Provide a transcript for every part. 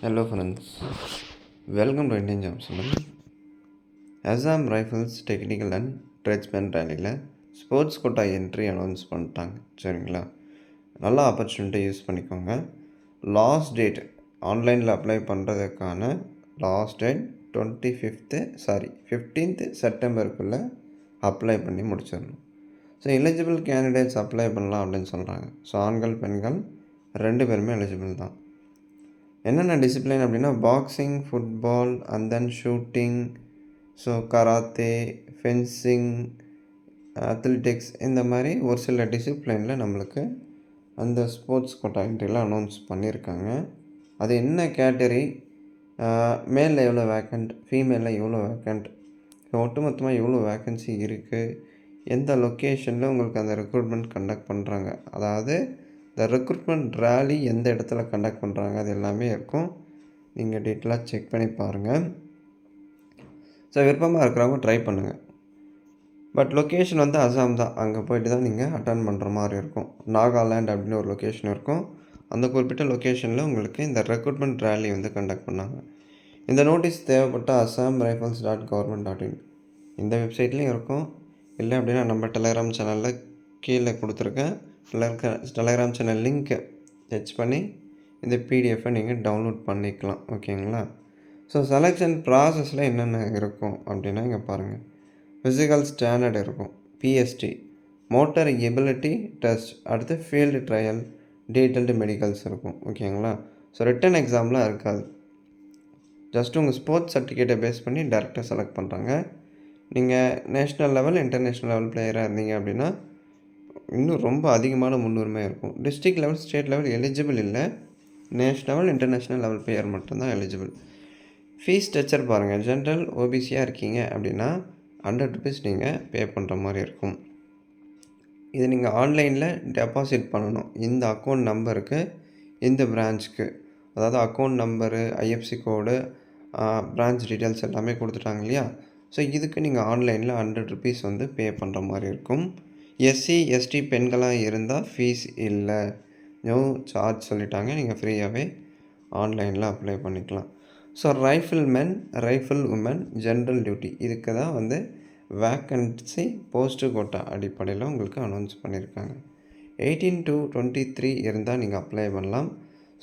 Hello friends, welcome to Indian Jam Channel. Assam rifles technical and tradesman ரேலியில் sports quota entry announce பண்ணிட்டாங்க. சரிங்களா, நல்ல opportunity use பண்ணிக்கோங்க. Last date ஆன்லைனில் apply பண்ணுறதுக்கான லாஸ்ட் டேட் 15th செப்டம்பருக்குள்ளே அப்ளை பண்ணி முடிச்சிடணும். ஸோ எலிஜிபிள் கேண்டிடேட்ஸ் அப்ளை பண்ணலாம் அப்படின்னு சொல்கிறாங்க. ஸோ ஆண்கள் பெண்கள் 2 பேருமே எலிஜிபிள் தான். என்னென்ன டிசிப்ளின் அப்படின்னா boxing, football and then shooting, so karate, fencing, athletics, இந்த மாதிரி ஒரு சில டிசிப்ளினில் நம்மளுக்கு அந்த ஸ்போர்ட்ஸ் கோட்டா என்ட்ரியில் அனௌன்ஸ் பண்ணியிருக்காங்க. அது என்ன கேட்டகரி, மேலில் எவ்வளோ வேக்கண்ட், ஃபீமேலில் எவ்வளோ வேக்கண்ட், ஒட்டுமொத்தமாக எவ்வளோ வேக்கன்சி இருக்குது, எந்த லொக்கேஷனில் உங்களுக்கு அந்த ரெக்ரூட்மெண்ட் கண்டக்ட் பண்ணுறாங்க, அதாவது இந்த ரெக்ரூட்மெண்ட் ரேலி எந்த இடத்துல கண்டக்ட் பண்ணுறாங்க, அது எல்லாமே இருக்கும். நீங்கள் டீட்டெயிலாக செக் பண்ணி பாருங்கள். ஸோ விருப்பமாக இருக்கிறவங்க ட்ரை பண்ணுங்கள். பட் லொக்கேஷன் வந்து அசாம் தான். அங்கே போய்ட்டு தான் நீங்கள் அட்டன் பண்ணுற மாதிரி இருக்கும். நாகாலாண்ட் அப்படின்னு ஒரு லொக்கேஷன் இருக்கும். அந்த குறிப்பிட்ட லொக்கேஷனில் உங்களுக்கு இந்த ரெக்ரூட்மெண்ட் ரேலி வந்து கண்டக்ட் பண்ணாங்க. இந்த நோட்டீஸ் தேவைப்பட்ட assam-rifles.government.in இந்த வெப்சைட்லேயும் இருக்கும். இல்லை அப்படின்னா நம்ம டெலகிராம் சேனலில் கீழே கொடுத்துருக்கேன். டெலகிராம் சேனல் லிங்க்கை டச் பண்ணி இந்த பிடிஎஃப்பை நீங்கள் டவுன்லோட் பண்ணிக்கலாம். ஓகேங்களா. ஸோ செலெக்ஷன் ப்ராசஸில் என்னென்ன இருக்கும் அப்படின்னா இங்கே பாருங்கள். ஃபிசிக்கல் ஸ்டாண்டர்ட் இருக்கும், பிஎஸ்டி, மோட்டர் எபிலிட்டி டெஸ்ட், அடுத்து ஃபீல்டு ட்ரையல், டீட்டெயில்டு மெடிக்கல்ஸ் இருக்கும். ஓகேங்களா. ஸோ ரிட்டன் எக்ஸாம்லாம் இருக்காது. ஜஸ்ட் உங்கள் ஸ்போர்ட்ஸ் சர்டிஃபிகேட்டை பேஸ் பண்ணி டேரெக்டாக செலக்ட் பண்ணுறாங்க. நீங்கள் நேஷ்னல் லெவல், இன்டர்நேஷ்னல் லெவல் பிளேயராக இருந்தீங்க அப்படின்னா இன்னும் ரொம்ப அதிகமான முன்னுரிமை இருக்கும். District level, state level eligible இல்லை. National level, international level player மட்டும்தான் எலிஜிபிள். ஃபீஸ் ஸ்ட்ரக்சர் பாருங்கள். ஜென்ரல் ஓபிசியாக இருக்கீங்க அப்படின்னா ₹100 நீங்கள் பே பண்ணுற மாதிரி இருக்கும். இது நீங்கள் ஆன்லைனில் டெபாசிட் பண்ணணும். இந்த அக்கௌண்ட் நம்பருக்கு, இந்த பிரான்ச்சுக்கு, அதாவது அக்கௌண்ட் நம்பரு, ஐஎஃப்சி கோடு, பிரான்ச் டீட்டெயில்ஸ் எல்லாமே கொடுத்துட்டாங்க இல்லையா. ஸோ இதுக்கு நீங்கள் ஆன்லைனில் ₹100 வந்து பே பண்ணுற மாதிரி இருக்கும். எஸ்சி எஸ்டி பெண்களாக இருந்தால் ஃபீஸ் இல்லை, நோ சார்ஜ் சொல்லிட்டாங்க. நீங்கள் ஃப்ரீயாகவே ஆன்லைனில் அப்ளை பண்ணிக்கலாம். So rifle woman general duty, இதுக்கு தான் வந்து வேக்கன்சி போஸ்ட்டு கோட்டா அடிப்படையில் உங்களுக்கு அனௌன்ஸ் பண்ணியிருக்காங்க. 18 to 23 இருந்தால் நீங்கள் அப்ளை பண்ணலாம்.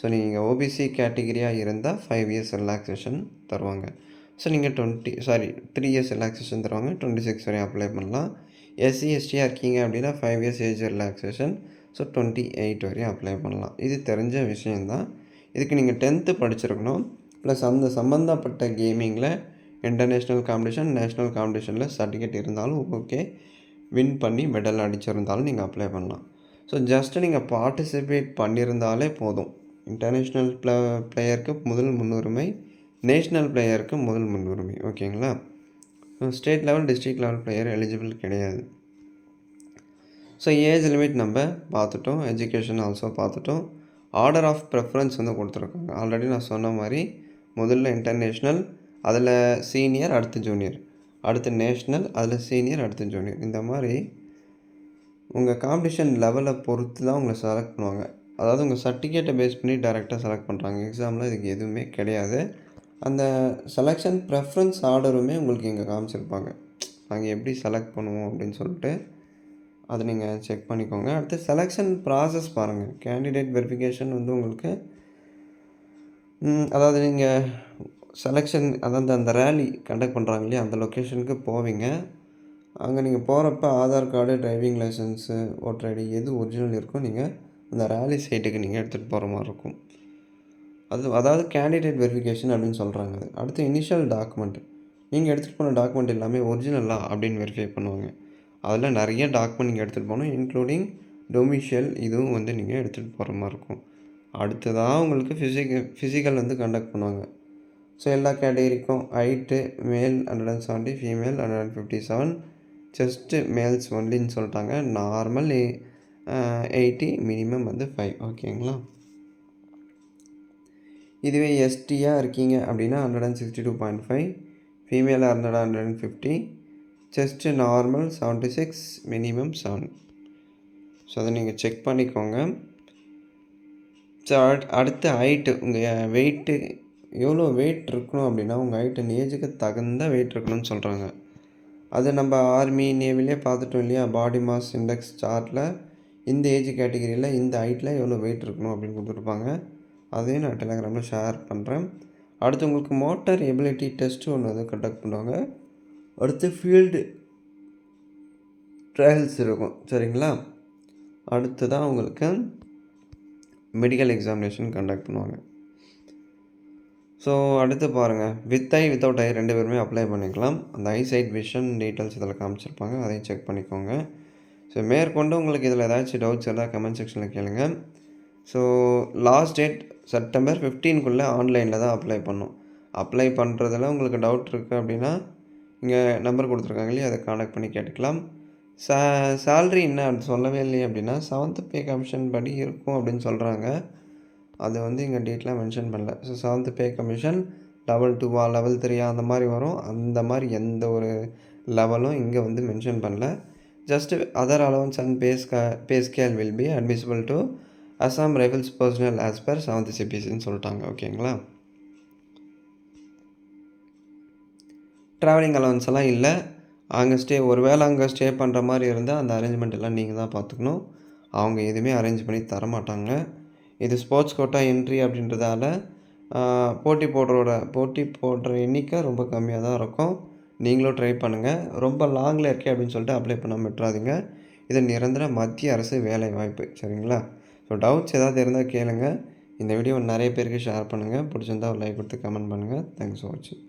ஸோ நீங்கள் ஓபிசி கேட்டகிரியாக இருந்தால் 5 years ரிலாக்ஸேஷன் தருவாங்க. ஸோ நீங்கள் 3 years ரிலாக்ஸேஷன் தருவாங்க. 26 வரையும் அப்ளை பண்ணலாம். எஸ்சி எஸ்டியாக இருக்கீங்க அப்படின்னா 5 years ஏஜ் ரிலாக்ஸேஷன். ஸோ 28 வரையும் அப்ளை பண்ணலாம். இது தெரிஞ்ச விஷயந்தான். இதுக்கு நீங்கள் 10th படிச்சிருக்கணும். ப்ளஸ் அந்த சம்மந்தப்பட்ட கேமிங்கில் இன்டர்நேஷ்னல் காம்படிஷன், நேஷ்னல் காம்படிஷனில் சர்டிஃபிகேட் இருந்தாலும் ஓகே, வின் பண்ணி மெடல் அடிச்சிருந்தாலும் நீங்கள் அப்ளை பண்ணலாம். ஸோ ஜஸ்ட்டு நீங்கள் பார்ட்டிசிபேட் பண்ணியிருந்தாலே போதும். இன்டர்நேஷ்னல் பிளேயருக்கு முதல் முன்னுரிமை, நேஷ்னல் பிளேயருக்கு முதல் முன்னுரிமை. ஓகேங்களா. State level, district level player eligible கிடையாது. ஸோ ஏஜ் லிமிட் நம்ம பார்த்துட்டோம், எஜுகேஷன் ஆல்சோ பார்த்துட்டோம். ஆர்டர் ஆஃப் ப்ரெஃபரன்ஸ் வந்து கொடுத்துருக்காங்க. ஆல்ரெடி நான் சொன்ன மாதிரி முதல்ல இன்டர்நேஷ்னல், அதில் சீனியர், அடுத்து ஜூனியர், அடுத்து நேஷ்னல், அதில் சீனியர், அடுத்து ஜூனியர். இந்த மாதிரி உங்கள் காம்படிஷன் லெவலை பொறுத்து தான் உங்களை செலக்ட் பண்ணுவாங்க. அதாவது உங்கள் சர்டிஃபிகேட்டை பேஸ் பண்ணி டேரெக்டாக செலக்ட் பண்ணுறாங்க. எக்ஸாமில் இதுக்கு எதுவுமே கிடையாது. அந்த செலெக்ஷன் ப்ரெஃபரன்ஸ் ஆர்டருமே உங்களுக்கு இங்கே காமிச்சிருப்பாங்க. நாங்கள் எப்படி செலக்ட் பண்ணுவோம் அப்படின்னு சொல்லிட்டு அதை நீங்கள் செக் பண்ணிக்கோங்க. அடுத்து செலெக்ஷன் ப்ராசஸ் பாருங்கள். கேண்டிடேட் வெரிஃபிகேஷன் வந்து உங்களுக்கு அதாவது நீங்கள் செலெக்ஷன், அதாவது அந்த ரேலி கண்டக்ட் பண்ணுறாங்க இல்லையா, அந்த லொக்கேஷனுக்கு போவீங்க. அங்கே நீங்கள் போகிறப்ப Aadhaar card, driving licence, voter ID எது ஒரிஜினல் இருக்கோ நீங்கள் அந்த ரேலி சைட்டுக்கு நீங்கள் எடுத்துகிட்டு போகிற மாதிரி இருக்கும். அதாவது கேண்டிடேட் வெரிஃபிகேஷன் அப்படின்னு சொல்கிறாங்க. அடுத்து இனிஷியல் டாக்குமெண்ட், நீங்கள் எடுத்துகிட்டு போன டாக்குமெண்ட் எல்லாமே ஒரிஜினலா அப்படின்னு வெரிஃபை பண்ணுவாங்க. அதில் நிறைய டாக்குமெண்ட் நீங்கள் எடுத்துகிட்டு போகணும், இன்க்ளூடிங் டொமிஷியல், இதுவும் வந்து நீங்கள் எடுத்துகிட்டு போகிற மாதிரி இருக்கும். அடுத்ததாக உங்களுக்கு ஃபிசிக்கல் வந்து கண்டக்ட் பண்ணுவாங்க. ஸோ எல்லா கேட்டகரிக்கும் ஹைட்டு மேல் 170, ஃபீமேல் 157, செஸ்ட்டு மேல்ஸ் ஒன்லின்னு சொல்லிட்டாங்க. நார்மல் 80, மினிமம் வந்து 5. ஓகேங்களா. இதுவே எஸ்டியாக இருக்கீங்க அப்படின்னா 162.5, ஃபீமேலாக இருந்தால் 150, செஸ்ட்டு நார்மல் 76, மினிமம் 7. ஸோ அதை நீங்கள் செக் பண்ணிக்கோங்க. ஸோ அடுத்த ஹைட்டு, உங்கள் வெயிட்டு எவ்வளோ வெயிட் இருக்கணும் அப்படின்னா, உங்கள் ஹைட் அண்ட் ஏஜுக்கு தகுந்த வெயிட் இருக்கணும்னு சொல்கிறாங்க. அது நம்ம ஆர்மி, நேவிலே பார்த்துட்டோம் இல்லையா? பாடி மாஸ் இண்டெக்ஸ் சார்ட்டில் இந்த ஏஜ் கேட்டகரியில் இந்த ஹைட்டில் எவ்வளோ வெயிட் இருக்கணும் அப்படின்னு கொடுத்துருப்பாங்க. அதையும் நான் டெலகிராமில் ஷேர் பண்ணுறேன். அடுத்து உங்களுக்கு மோட்டார் எபிலிட்டி டெஸ்ட்டு ஒன்று வந்து கண்டக்ட் பண்ணுவாங்க. அடுத்து ஃபீல்டு ட்ரையல்ஸ் இருக்கும். சரிங்களா? அடுத்து தான் உங்களுக்கு மெடிக்கல் எக்ஸாமினேஷன் கண்டக்ட் பண்ணுவாங்க. ஸோ அடுத்து பாருங்கள், வித் ஐ வித்தவுட் ஐ 2 பேருமே அப்ளை பண்ணிக்கலாம். அந்த ஐ சைட் விஷன் டீட்டெயில்ஸ் இதில் காமிச்சிருப்பாங்க, அதையும் செக் பண்ணிக்கோங்க. ஸோ மேற்கொண்டு உங்களுக்கு இதில் ஏதாச்சும் டவுட்ஸ் இருந்தால் கமெண்ட் செக்ஷனில் கேளுங்க. ஸோ லாஸ்ட் டேட் செப்டம்பர் 15க்குள்ளே ஆன்லைனில் தான் அப்ளை பண்ணணும். அப்ளை பண்ணுறதுல உங்களுக்கு டவுட் இருக்குது அப்படின்னா இங்கே நம்பர் கொடுத்துருக்காங்க இல்லையா, அதை கான்டாக்ட் பண்ணி கேட்டுக்கலாம். சேல்ரி என்ன அப்படி சொல்லவே இல்லையே அப்படின்னா 7th பே கமிஷன் படி இருக்கும் அப்படின்னு சொல்கிறாங்க. அது வந்து இங்கே டீட்டெயிலாக மென்ஷன் பண்ணல. So 7th pay commission level 2வா லெவல் 3யா அந்த மாதிரி வரும். அந்த மாதிரி எந்த ஒரு லெவலும் இங்கே வந்து மென்ஷன் பண்ணல. Just other allowance and pay scale will be admissible to Assam rifles personal as per 7th சிபிசின்னு சொல்லிட்டாங்க. ஓகேங்களா? ட்ராவலிங் அலவன்ஸ் எல்லாம் இல்லை. அங்கே ஸ்டே பண்ணுற மாதிரி இருந்தால் அந்த அரேஞ்ச்மெண்ட் எல்லாம் நீங்கள் தான் பார்த்துக்கணும். அவங்க எதுவுமே அரேஞ்ச் பண்ணி தரமாட்டாங்க. இது ஸ்போர்ட்ஸ் கோட்டா என்ட்ரி அப்படின்றதால போட்டி போடுற எண்ணிக்கை ரொம்ப கம்மியாக தான் இருக்கும். நீங்களும் ட்ரை பண்ணுங்கள். ரொம்ப லாங்கில் இருக்கே அப்படின்னு சொல்லிட்டு அப்ளை பண்ணாமல் விட்டுறாதீங்க. இது நிரந்தர மத்திய அரசு வேலை வாய்ப்பு. சரிங்களா? ஸோ டவுட்ஸ் ஏதாவது இருந்தால் கேளுங்கள். இந்த வீடியோ நிறைய பேருக்கு ஷேர் பண்ணுங்கள். பிடிச்சிருந்தா ஒரு லைக் கொடுத்து கமெண்ட் பண்ணுங்கள். தேங்க்ஸ் ஃபார் வாட்சிங்.